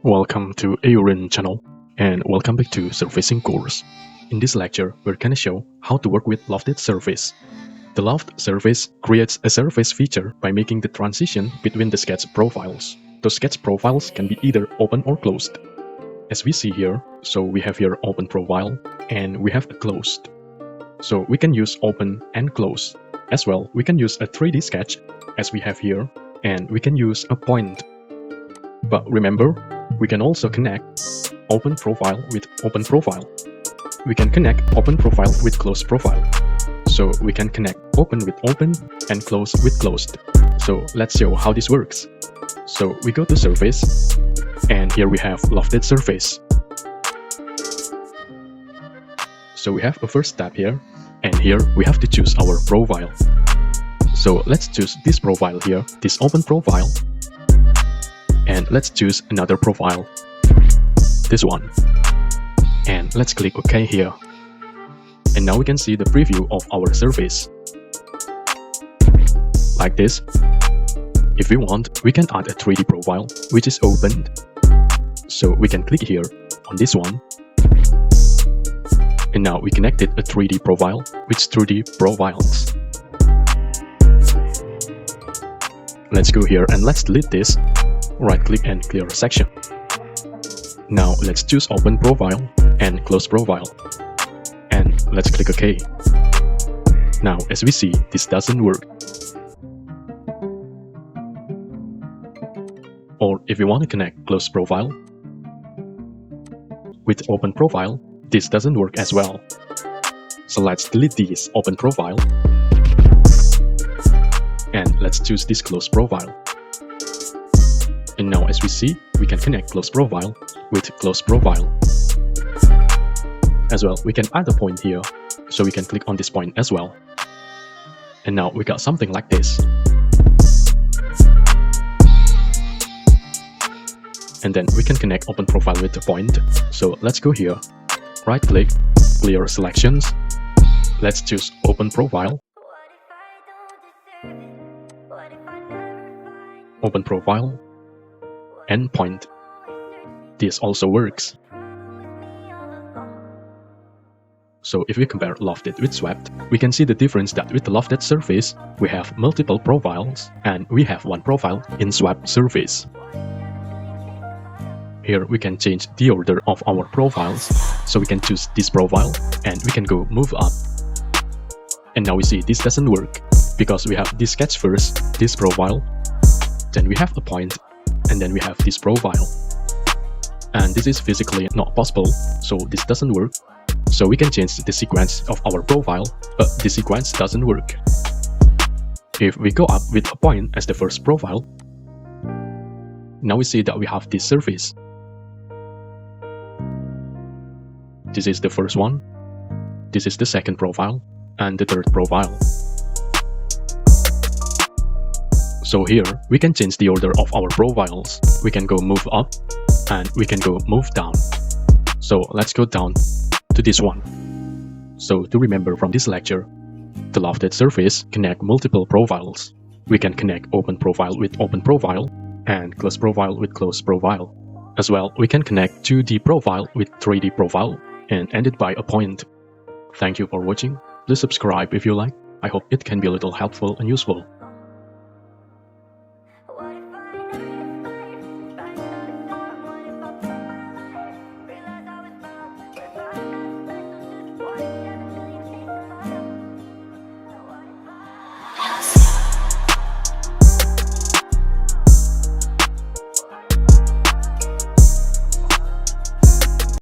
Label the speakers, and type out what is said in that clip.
Speaker 1: Welcome to AER Int channel and welcome back to Surfacing course. In this lecture, we're gonna show how to work with Lofted Surface. The Lofted Surface creates a surface feature by making the transition between the sketch profiles. Those sketch profiles can be either open or closed. As we see here, so we have here open profile and we have a closed. So we can use open and close. As well, we can use a 3D sketch as we have here, and we can use a point. But remember, we can also connect open profile with open profile. We can connect open profile with closed profile. So we can connect open with open and close with closed. So let's show how this works. So we go to Surface, and here we have Lofted Surface. So we have a first tab here, and here we have to choose our profile. So let's choose this profile here, this open profile. And let's choose another profile, this one. And let's click OK here. And now we can see the preview of our surface. Like this. If we want, we can add a 3D profile, which is opened. So we can click here on this one. And now we connected a 3D profile with 3D profiles. Let's go here and let's delete this. Right click and clear section. Now let's choose open profile and close profile. And let's click OK. Now as we see, this doesn't work. Or if we want to connect close profile with open profile, this doesn't work as well. So let's delete this open profile. And let's choose this close profile. And now as we see, we can connect close profile with close profile. As well, we can add a point here, so we can click on this point as well. And now we got something like this. And then we can connect open profile with the point. So let's go here, right click, clear selections. Let's choose open profile. Open profile. And point. This also works. So if we compare Lofted with Swept, we can see the difference that with the Lofted surface, we have multiple profiles and we have one profile in Swept surface. Here we can change the order of our profiles, so we can choose this profile and we can go move up. And now we see this doesn't work because we have this sketch first, this profile, then we have a point, and then we have this profile. And this is physically not possible, so this doesn't work. So we can change the sequence of our profile, but the sequence doesn't work. If we go up with a point as the first profile, now we see that we have this surface. This is the first one, this is the second profile, and the third profile. So here, we can change the order of our profiles. We can go move up, and we can go move down. So let's go down to this one. So to remember from this lecture, the Lofted surface connect multiple profiles. We can connect open profile with open profile, and close profile with close profile. As well, we can connect 2D profile with 3D profile, and end it by a point. Thank you for watching. Please subscribe if you like. I hope it can be a little helpful and useful.